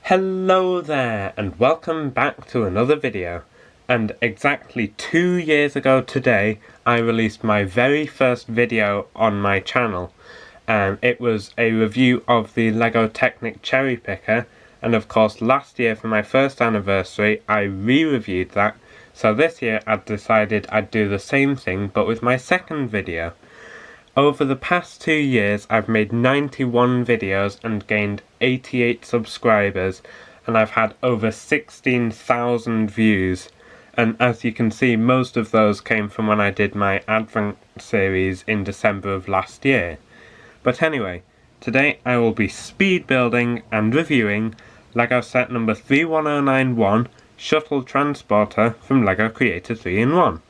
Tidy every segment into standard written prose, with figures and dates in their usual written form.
Hello there, and welcome back to another video. And exactly 2 years ago today, I released my very first video on my channel. It was a review of the LEGO Technic Cherry Picker, and of course last year for my first anniversary I re-reviewed that, so this year I've decided I'd do the same thing but with my second video. Over the past 2 years I've made 91 videos and gained 88 subscribers, and I've had over 16,000 views, and as you can see most of those came from when I did my Advent series in December of last year. But anyway, today I will be speed building and reviewing LEGO set number 31091 Shuttle Transporter from LEGO Creator 3-in-1.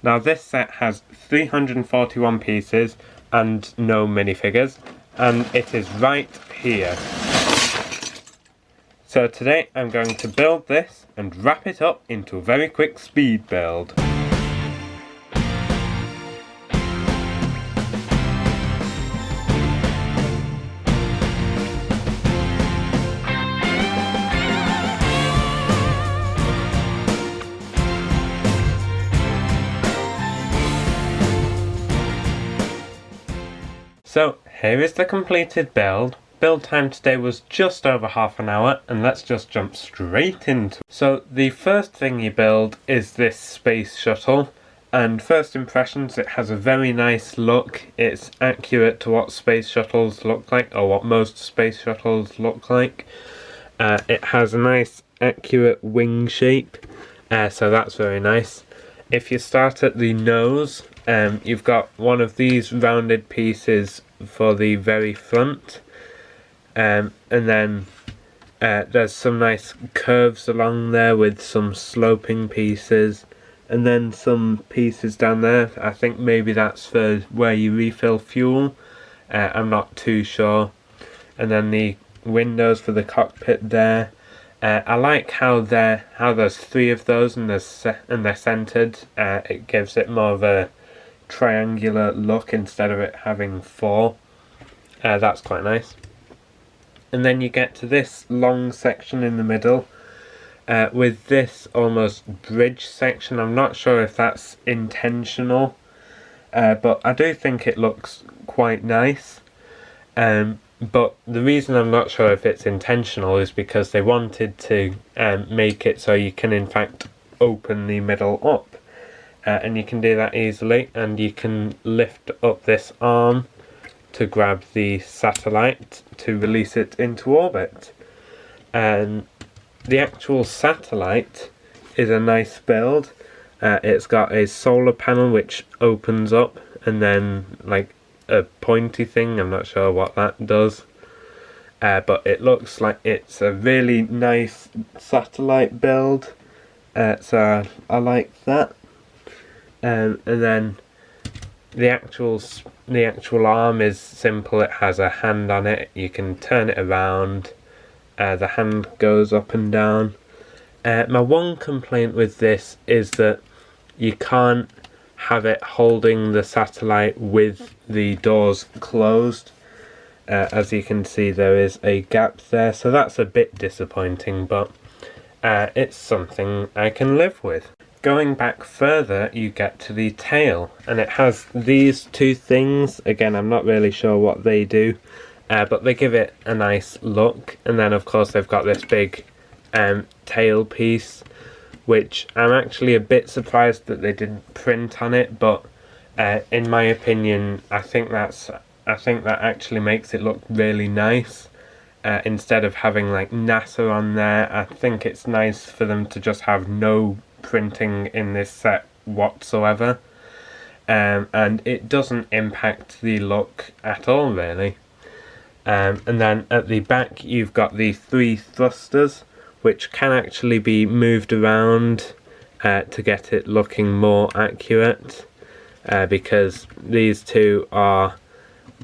Now this set has 341 pieces and no minifigures, and it is right here. So today I'm going to build this and wrap it up into a very quick speed build. So here is the completed build. Build time today was just over half an hour, and let's just jump straight into it. So the first thing you build is this space shuttle, and first impressions, it has a very nice look. It's accurate to what space shuttles look like, or what most space shuttles look like. It has a nice accurate wing shape, so that's very nice. If you start at the nose, you've got one of these rounded pieces for the very front, and then there's some nice curves along there with some sloping pieces, and then some pieces down there. I think maybe that's for where you refill fuel, I'm not too sure. And then the windows for the cockpit there. I like how there's 3 of those and they're centered. It gives it more of a triangular look instead of it having 4. That's quite nice. And then you get to this long section in the middle with this almost bridge section. I'm not sure if that's intentional, but I do think it looks quite nice. But the reason I'm not sure if it's intentional is because they wanted to make it so you can in fact open the middle up. And you can do that easily, and you can lift up this arm to grab the satellite to release it into orbit. And the actual satellite is a nice build. It's got a solar panel which opens up, and then like a pointy thing, I'm not sure what that does. But it looks like it's a really nice satellite build, so I like that. And then the actual arm is simple. It has a hand on it. You can turn it around. The hand goes up and down. My one complaint with this is that you can't have it holding the satellite with the doors closed. As you can see, there is a gap there, so that's a bit disappointing, but it's something I can live with. Going back further, you get to the tail, and it has these 2 things. Again, I'm not really sure what they do, but they give it a nice look. And then of course they've got this big tail piece, which I'm actually a bit surprised that they didn't print on it, but in my opinion I think that actually makes it look really nice. Instead of having like NASA on there, I think it's nice for them to just have no printing in this set whatsoever, and it doesn't impact the look at all really. And then at the back you've got the 3 thrusters, which can actually be moved around to get it looking more accurate, because these 2 are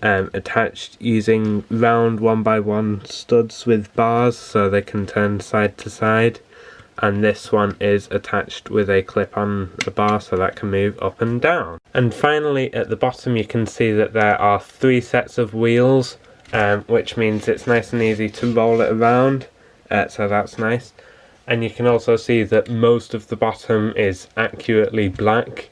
attached using round 1x1 studs with bars, so they can turn side to side. And this one is attached with a clip on a bar, so that can move up and down. And finally at the bottom you can see that there are 3 sets of wheels, which means it's nice and easy to roll it around. so that's nice. And you can also see that most of the bottom is accurately black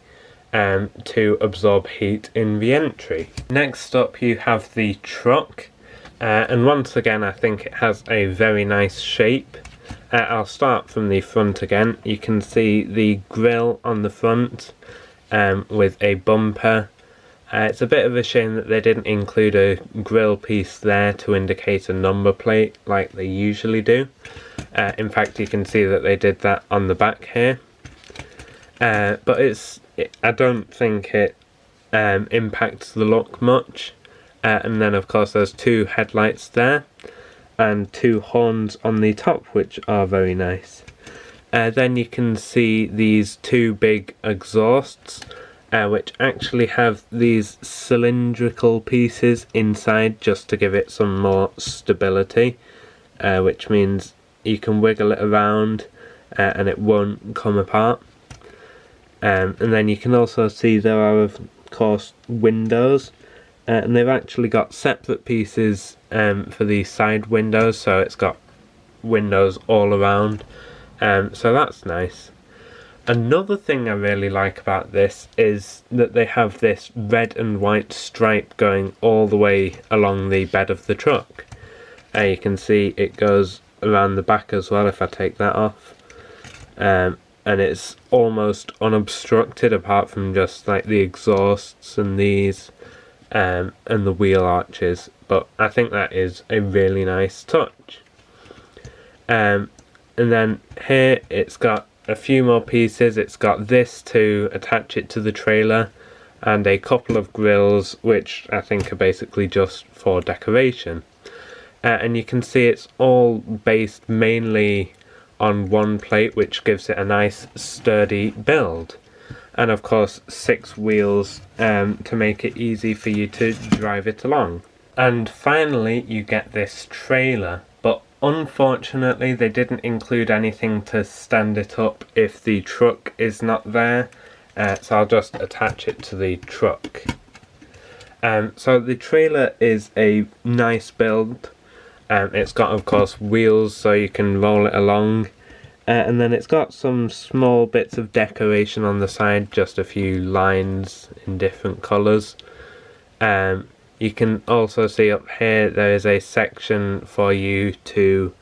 to absorb heat in the entry. Next up you have the truck, and once again I think it has a very nice shape. I'll start from the front again. You can see the grille on the front with a bumper. It's a bit of a shame that they didn't include a grille piece there to indicate a number plate like they usually do. In fact, you can see that they did that on the back here. But I don't think it impacts the look much. And then of course there's two headlights there and two horns on the top, which are very nice. Then you can see these two big exhausts, which actually have these cylindrical pieces inside just to give it some more stability, which means you can wiggle it around and it won't come apart. And then you can also see there are of course windows, and they've actually got separate pieces for the side windows, so it's got windows all around, so that's nice. Another thing I really like about this is that they have this red and white stripe going all the way along the bed of the truck. You can see it goes around the back as well if I take that off, and it's almost unobstructed apart from just like the exhausts and these and the wheel arches, but I think that is a really nice touch. And then here it's got a few more pieces. It's got this to attach it to the trailer and a couple of grills which I think are basically just for decoration. And you can see it's all based mainly on one plate, which gives it a nice sturdy build. And of course 6 wheels to make it easy for you to drive it along. And finally you get this trailer, but unfortunately they didn't include anything to stand it up if the truck is not there, so I'll just attach it to the truck. So the trailer is a nice build. It's got of course wheels so you can roll it along. And then it's got some small bits of decoration on the side, just a few lines in different colours. You can also see up here there is a section for you to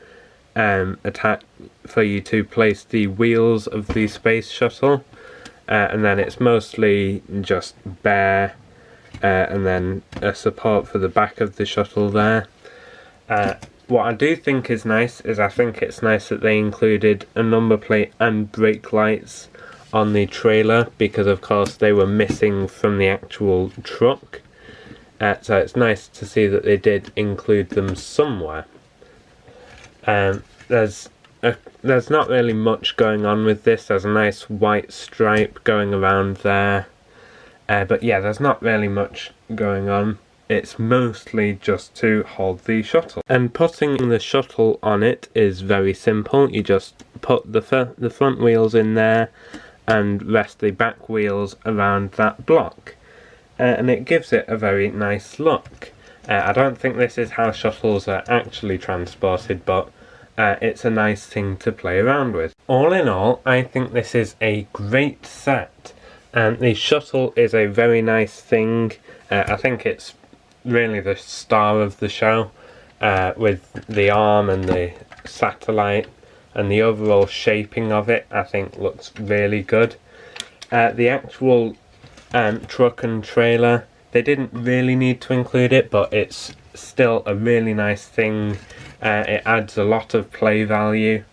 place the wheels of the space shuttle, and then it's mostly just bare, and then a support for the back of the shuttle there. What I do think is nice is I think it's nice that they included a number plate and brake lights on the trailer, because of course they were missing from the actual truck. So it's nice to see that they did include them somewhere. There's not really much going on with this. There's a nice white stripe going around there. But yeah, there's not really much going on. It's mostly just to hold the shuttle. And putting the shuttle on it is very simple. You just put the front wheels in there and rest the back wheels around that block. And it gives it a very nice look. I don't think this is how shuttles are actually transported, but it's a nice thing to play around with. All in all, I think this is a great set. And the shuttle is a very nice thing. I think it's really the star of the show, with the arm and the satellite, and the overall shaping of it I think looks really good. The actual truck and trailer, they didn't really need to include it, but it's still a really nice thing. It adds a lot of play value,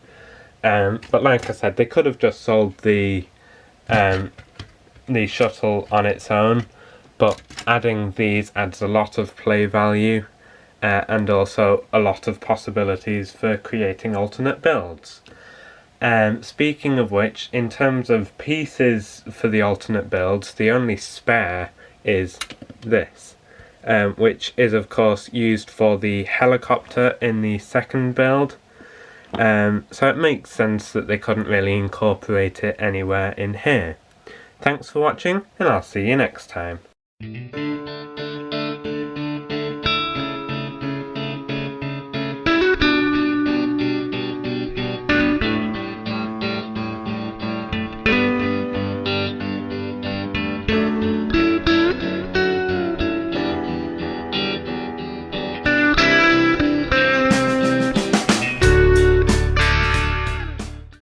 but like I said, they could have just sold the shuttle on its own, but adding these adds a lot of play value, and also a lot of possibilities for creating alternate builds. Speaking of which, in terms of pieces for the alternate builds, the only spare is this, which is of course used for the helicopter in the second build. So it makes sense that they couldn't really incorporate it anywhere in here. Thanks for watching, and I'll see you next time.